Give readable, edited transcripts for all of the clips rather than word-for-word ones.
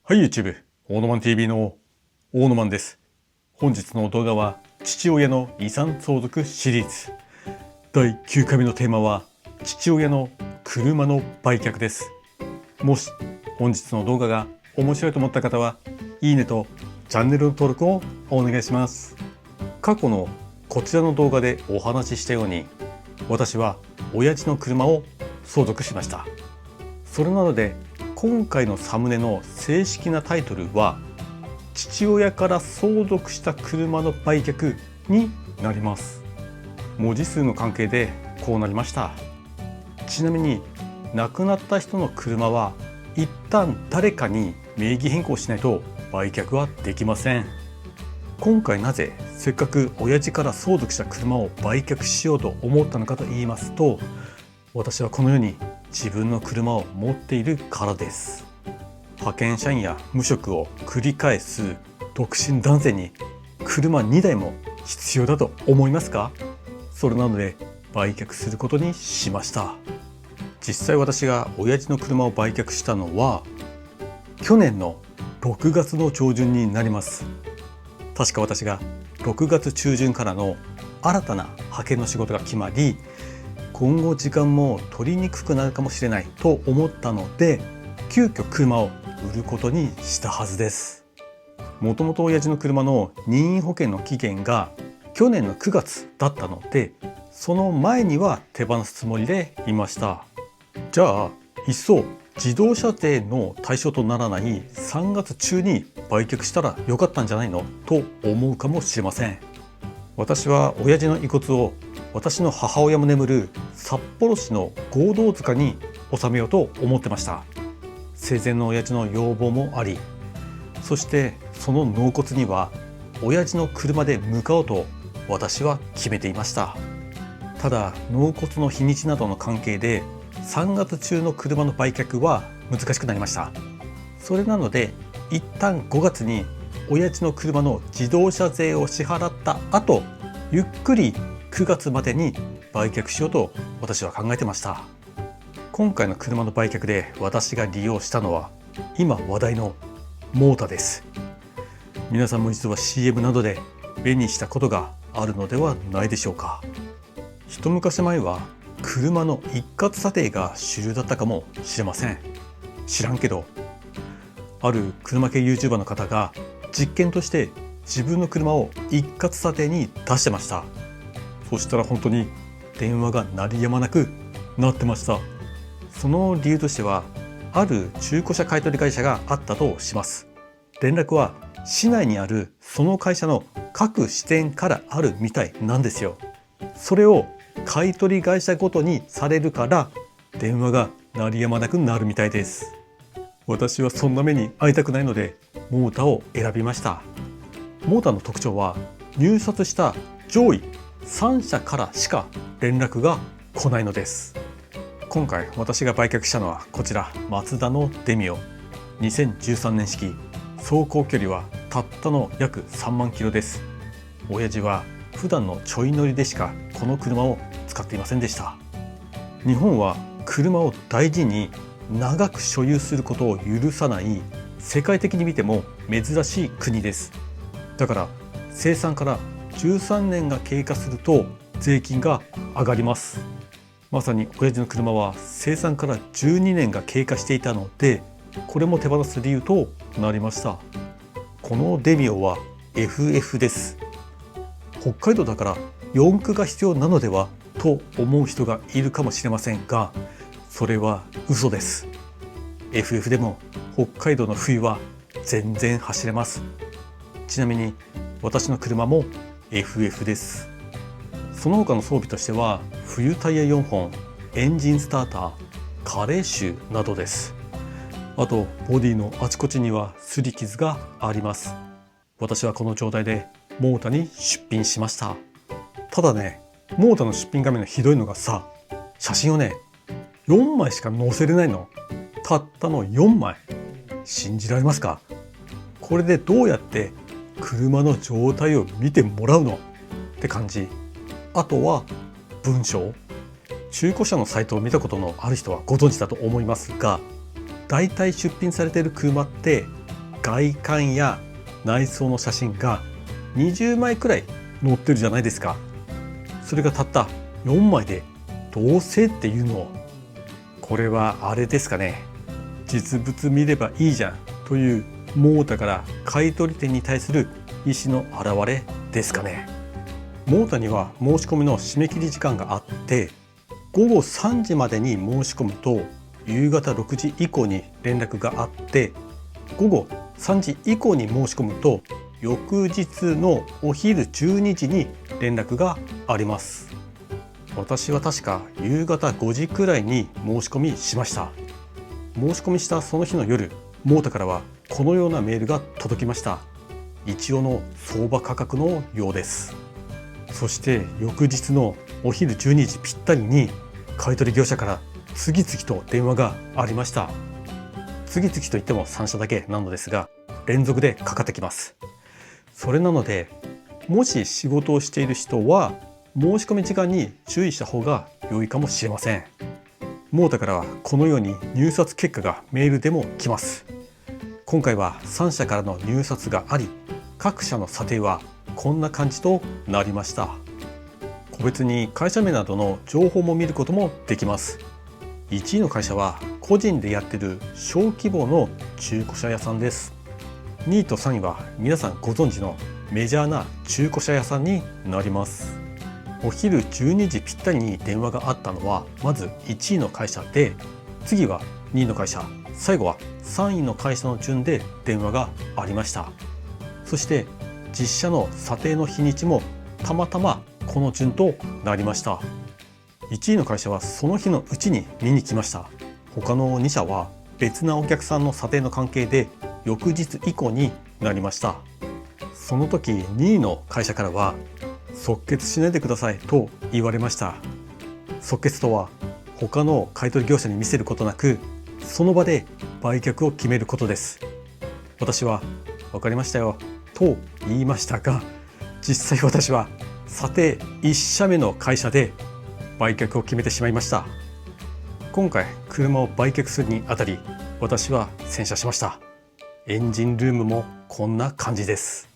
はい、YouTube、オーノマン TV のオーノマンです。本日の動画は父親の遺産相続シリーズ。第9回目のテーマは父親の車の売却です。もし本日の動画が面白いと思った方は、いいねとチャンネルの登録をお願いします。過去のこちらの動画でお話ししたように、私は親父の車を相続しました。それなので、今回のサムネの正式なタイトルは父親から相続した車の売却になります。文字数の関係でこうなりました。ちなみに亡くなった人の車は一旦誰かに名義変更しないと売却はできません。今回なぜせっかく親父から相続した車を売却しようと思ったのかと言いますと、私はこのように自分の車を持っているからです。派遣社員や無職を繰り返す独身男性に車2台も必要だと思いますか？それなので売却することにしました。実際私が親父の車を売却したのは去年の6月の上旬になります。確か私が6月中旬からの新たな派遣の仕事が決まり、今後時間も取りにくくなるかもしれないと思ったので、急遽車を売ることにしたはずです。もともと親父の車の任意保険の期限が去年の9月だったので、その前には手放すつもりでいました。じゃあいっそ自動車税の対象とならない3月中に売却したらよかったんじゃないのと思うかもしれません。私は親父の遺骨を私の母親も眠る札幌市の合同塚に納めようと思ってました。生前の親父の要望もあり、そしてその納骨には親父の車で向かおうと私は決めていました。ただ納骨の日にちなどの関係で3月中の車の売却は難しくなりました。それなので一旦5月に親父の車の自動車税を支払った後、ゆっくり9月までに売却しようと私は考えてました。今回の車の売却で私が利用したのは今話題のモータです。皆さんも一度は CM などで目にしたことがあるのではないでしょうか。一昔前は車の一括査定が主流だったかもしれません。知らんけど、ある車系 YouTuber の方が実験として自分の車を一括査定に出してました。そしたら本当に電話が鳴りやまなくなってました。その理由としては、ある中古車買取会社があったとします。連絡は市内にあるその会社の各支店からあるみたいなんですよ。それを買取会社ごとにされるから電話が鳴りやまなくなるみたいです。私はそんな目に遭いたくないのでモータを選びました。モータの特徴は入札した上位3社からしか連絡が来ないのです。今回私が売却したのはこちら、マツダのデミオ2013年式。走行距離はたったの約3万キロです。親父は普段のちょい乗りでしかこの車を使っていませんでした。日本は車を大事に長く所有することを許さない世界的に見ても珍しい国です。だから生産から13年が経過すると税金が上がります。まさに親父の車は生産から12年が経過していたので、これも手放す理由となりました。このデミオは FF です。北海道だから四駆が必要なのではと思う人がいるかもしれませんが、それは嘘です。 FF でも北海道の冬は全然走れます。ちなみに私の車も FF です。その他の装備としては冬タイヤ4本、エンジンスターター、加齢臭などです。あとボディのあちこちには擦り傷があります。私はこの状態でモータに出品しました。ただね、モータの出品画面のひどいのがさ、写真をね4枚しか載せれないの。たったの4枚。信じられますか？これでどうやって車の状態を見てもらうのって感じ。あとは文章。中古車のサイトを見たことのある人はご存知だと思いますが、だいたい出品されている車って外観や内装の写真が20枚くらい載ってるじゃないですか。それがたった4枚でどうせっていうの、これはあれですかね。実物見ればいいじゃんというモータから買取店に対する意思の表れですかね。モータには申し込みの締め切り時間があって、午後3時までに申し込むと夕方6時以降に連絡があって、午後3時以降に申し込むと翌日のお昼12時に連絡があります。私は確か夕方5時くらいに申し込みしました。申し込みしたその日の夜、モータからはこのようなメールが届きました。一応の相場価格のようです。そして翌日のお昼12時ぴったりに買取業者から次々と電話がありました。次々といっても3社だけなのですが、連続でかかってきます。それなので、もし仕事をしている人は申し込み時間に注意した方が良いかもしれません。モータからはこのように入札結果がメールでも来ます。今回は3社からの入札があり、各社の査定はこんな感じとなりました。個別に会社名などの情報も見ることもできます。1位の会社は個人でやってる小規模の中古車屋さんです。2位と3位は皆さんご存知のメジャーな中古車屋さんになります。お昼12時ぴったりに電話があったのはまず1位の会社で、次は2位の会社、最後は3位の会社の順で電話がありました。そして実車の査定の日にちもたまたまこの順となりました。1位の会社はその日のうちに見に来ました。他の2社は別なお客さんの査定の関係で翌日以降になりました。その時2位の会社からは即決しないでくださいと言われました。即決とは他の買取業者に見せることなく、その場で売却を決めることです。私は分かりましたよと言いましたが、実際私は査定1社目の会社で売却を決めてしまいました。今回車を売却するにあたり、私は洗車しました。エンジンルームもこんな感じです。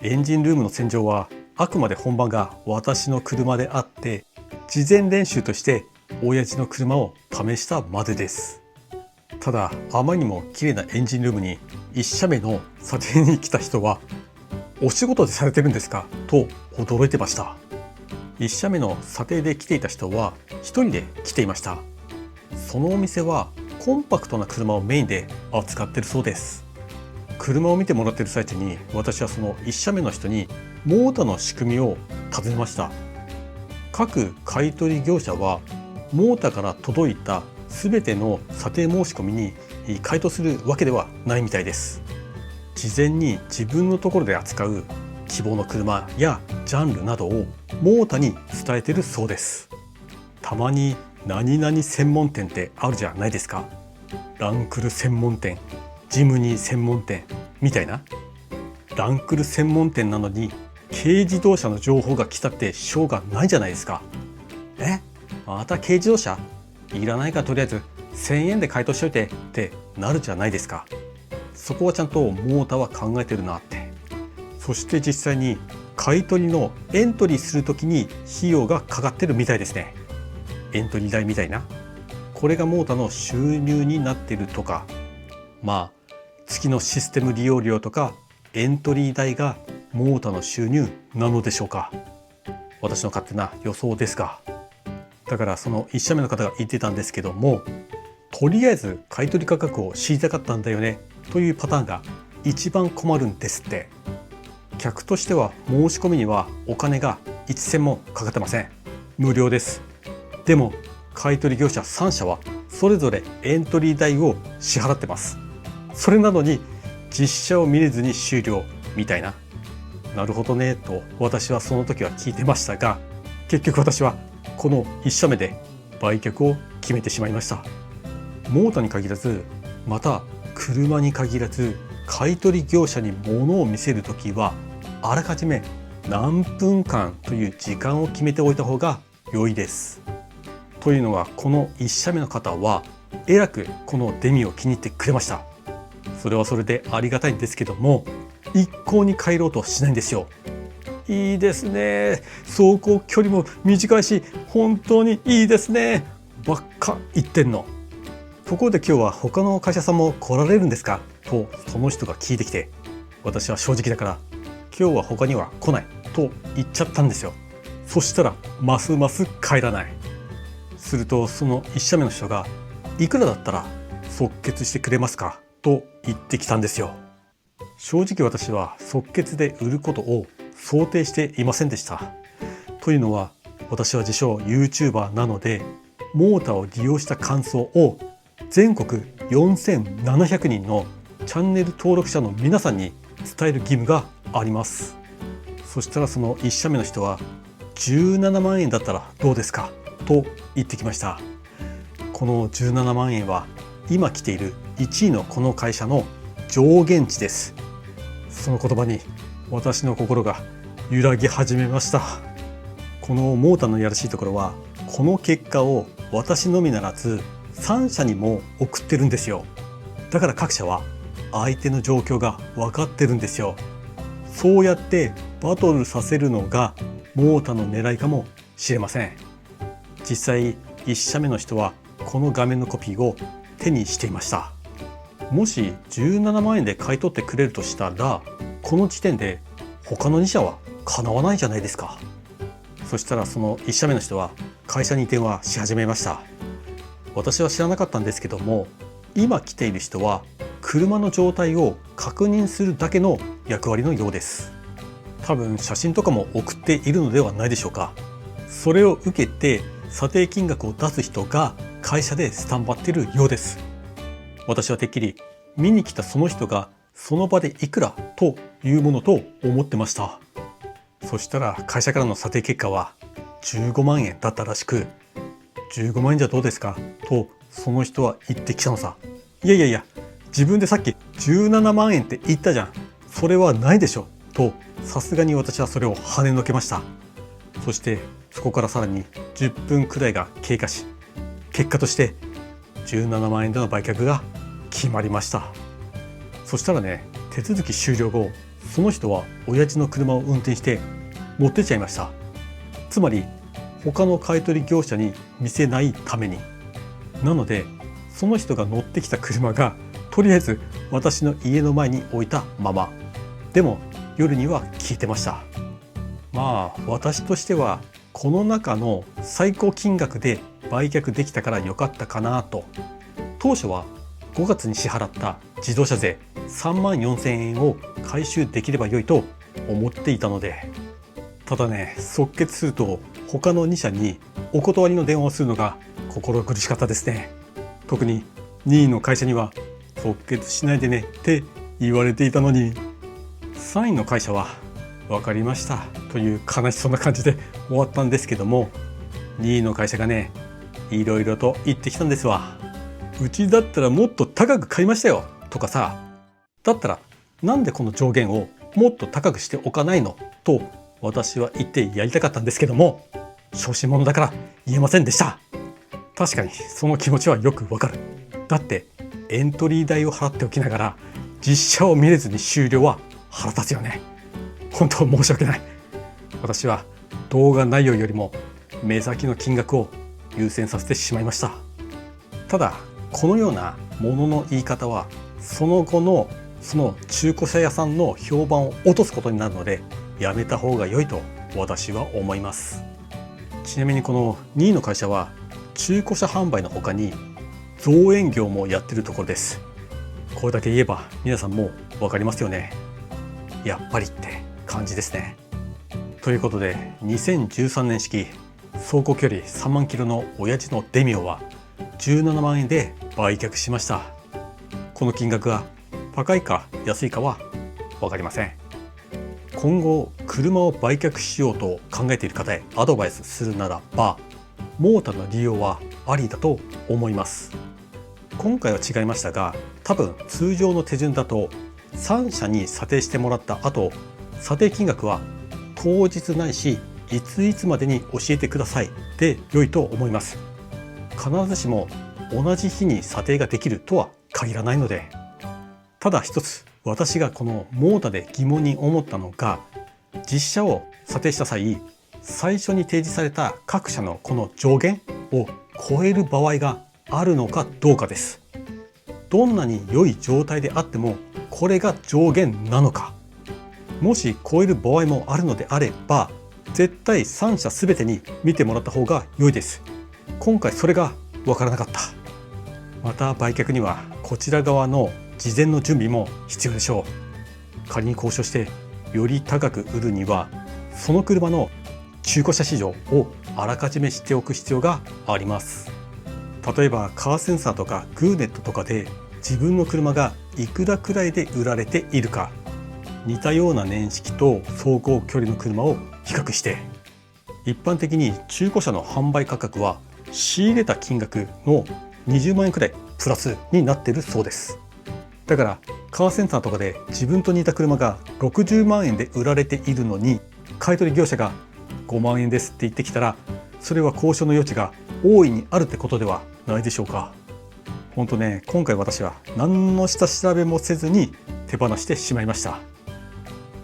エンジンルームの洗浄はあくまで本番が私の車であって、事前練習として親父の車を試したまでです。ただあまりにも綺麗なエンジンルームに1社目の査定に来た人は、お仕事でされてるんですかと驚いてました。1社目の査定で来ていた人は1人で来ていました。そのお店はコンパクトな車をメインで扱っているそうです。車を見てもらっている最中に、私はその1社目の人にモータの仕組みを尋ねました。各買取業者はモータから届いた全ての査定申し込みに回答するわけではないみたいです。事前に自分のところで扱う希望の車やジャンルなどをモータに伝えているそうです。たまに何々専門店ってあるじゃないですか。ランクル専門店、ジムニー専門店みたいな。ランクル専門店なのに軽自動車の情報が来たってしょうがないじゃないですか。また軽自動車いらないから、とりあえず1000円で買い取しといてってなるじゃないですか。そこはちゃんとモータは考えてるなって。そして実際に買い取りのエントリーするときに費用がかかってるみたいですね。エントリー代みたいな。これがモータの収入になってるとか、月のシステム利用料とかエントリー代がモータの収入なのでしょうか。私の勝手な予想ですが。だからその1社目の方が言ってたんですけども、とりあえず買取価格を知りたかったんだよねというパターンが一番困るんですって。客としては申し込みにはお金が1銭もかかってません。無料です。でも買取業者3社はそれぞれエントリー代を支払ってます。それなのに実車を見れずに終了みたいな。なるほどねと私はその時は聞いてましたが、結局私はこの1社目で売却を決めてしまいました。モータに限らず、また車に限らず、買取業者に物を見せるときはあらかじめ何分間という時間を決めておいた方が良いです。というのは、この1社目の方はえらくこのデミを気に入ってくれました。それはそれでありがたいんですけども、一向に帰ろうとしないんですよ。いいですね、走行距離も短いし本当にいいですねばっか言ってんの。ところで今日は他の会社さんも来られるんですかとその人が聞いてきて、私は正直だから今日は他には来ないと言っちゃったんですよ。そしたらますます帰らない。するとその1社目の人がいくらだったら即決してくれますかと言ってきたんですよ。正直私は即決で売ることを想定していませんでした。というのは私は自称 YouTuber なので、モーターを利用した感想を全国4700人のチャンネル登録者の皆さんに伝える義務があります。そしたらその1社目の人は17万円だったらどうですかと言ってきました。この17万円は今来ている1位のこの会社の上限値です。その言葉に私の心が揺らぎ始めました。このモーターのやらしいところは、この結果を私のみならず3社にも送ってるんですよ。だから各社は相手の状況が分かってるんですよ。そうやってバトルさせるのがモーターの狙いかもしれません。実際1社目の人はこの画面のコピーを手にしていました。もし17万円で買い取ってくれるとしたら、この時点で他の2社はかなわないじゃないですか。そしたらその1社目の人は会社に電話し始めました。私は知らなかったんですけども、今来ている人は車の状態を確認するだけの役割のようです。多分写真とかも送っているのではないでしょうか。それを受けて査定金額を出す人が会社でスタンバっているようです。私はてっきり見に来たその人がその場でいくらというものと思ってました。そしたら会社からの査定結果は15万円だったらしく、15万円じゃどうですかとその人は言ってきたのさ。いやいやいや、自分でさっき17万円って言ったじゃん、それはないでしょと、さすがに私はそれを跳ねのけました。そしてそこからさらに10分くらいが経過し、結果として17万円での売却が決まりました。そしたらね、手続き終了後、その人は親父の車を運転して持ってっちゃいました。つまり他の買取業者に見せないために。なのでその人が乗ってきた車がとりあえず私の家の前に置いたまま。でも夜には聞いてました。まあ私としてはこの中の最高金額で売却できたから良かったかなと。当初は5月に支払った自動車税3万4千円を回収できれば良いと思っていたので。ただね、即決すると他の2社にお断りの電話をするのが心苦しかったですね。特に2位の会社には即決しないでねって言われていたのに、3位の会社は分かりましたという悲しそうな感じで終わったんですけども、2位の会社がね、いろいろと言ってきたんですわ。うちだったらもっと高く買いましたよとかさ、だったらなんでこの上限をもっと高くしておかないのと私は言ってやりたかったんですけども、小心者だから言えませんでした。確かにその気持ちはよくわかる。だってエントリー代を払っておきながら実車を見れずに終了は腹立つよね。本当申し訳ない。私は動画内容よりも目先の金額を優先させてしまいました。ただこのようなものの言い方はその後のその中古車屋さんの評判を落とすことになるので、やめた方が良いと私は思います。ちなみにこの2位の会社は中古車販売の他に造園業もやってるところです。これだけ言えば皆さんも分かりますよね。やっぱりって感じですね。ということで2013年式走行距離3万キロの親父のデミオは17万円で売却しました。この金額が高いか安いかは分かりません。今後車を売却しようと考えている方へアドバイスするならば、モーターの利用はありだと思います。今回は違いましたが、多分通常の手順だと3社に査定してもらった後、査定金額は当日ないしいついつまでに教えてくださいで良いと思います。必ずしも同じ日に査定ができるとは限らないので。ただ一つ私がこのモータで疑問に思ったのが、実車を査定した際、最初に提示された各社のこの上限を超える場合があるのかどうかです。どんなに良い状態であってもこれが上限なのか。もし超える場合もあるのであれば、絶対3社全てに見てもらった方が良いです。今回それが分からなかった。また売却にはこちら側の事前の準備も必要でしょう。仮に交渉してより高く売るには、その車の中古車市場をあらかじめ知っておく必要があります。例えばカーセンサーとかグーネットとかで自分の車がいくらくらいで売られているか、似たような年式と走行距離の車を比較して、一般的に中古車の販売価格は仕入れた金額の20万円くらいプラスになっているそうです。だからカーセンサーとかで自分と似た車が60万円で売られているのに、買取業者が5万円ですって言ってきたら、それは交渉の余地が大いにあるってことではないでしょうか。本当ね、今回私は何の下調べもせずに手放してしまいました。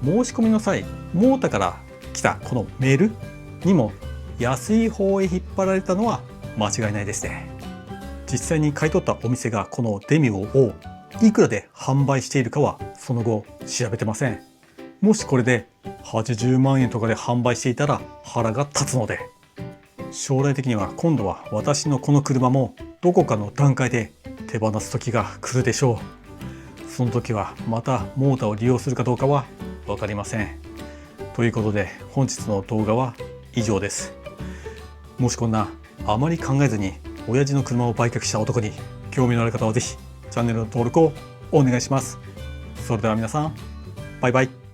申し込みの際、モータから来たこのメールにも安い方へ引っ張られたのは間違いないですね。実際に買い取ったお店がこのデミオをいくらで販売しているかはその後調べてません。もしこれで80万円とかで販売していたら腹が立つので、将来的には今度は私のこの車もどこかの段階で手放す時が来るでしょう。その時はまたモーターを利用するかどうかは分かりません。ということで本日の動画は以上です。もしこんなあまり考えずに親父の車を売却した男に興味のある方はぜひチャンネルの登録をお願いします。それでは皆さん、バイバイ。